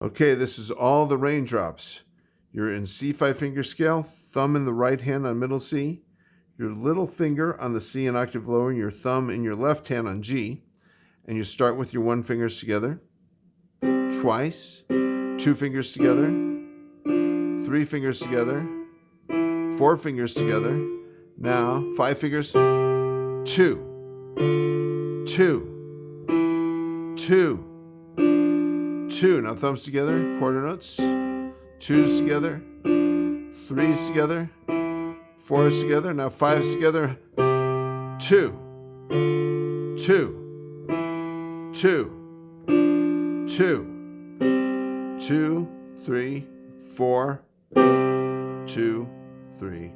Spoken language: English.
Okay, this is all the raindrops. You're in C5 finger scale, thumb in the right hand on middle C, your little finger on the C an octave lower, and your thumb in your left hand on G. And you start with your one fingers together, twice, two fingers together, three fingers together, four fingers together. Now, five fingers, two, two, two, two. Now thumbs together, quarter notes, twos together, threes together, fours together. Now fives together, two, two, two, two, two, three, four, two, three,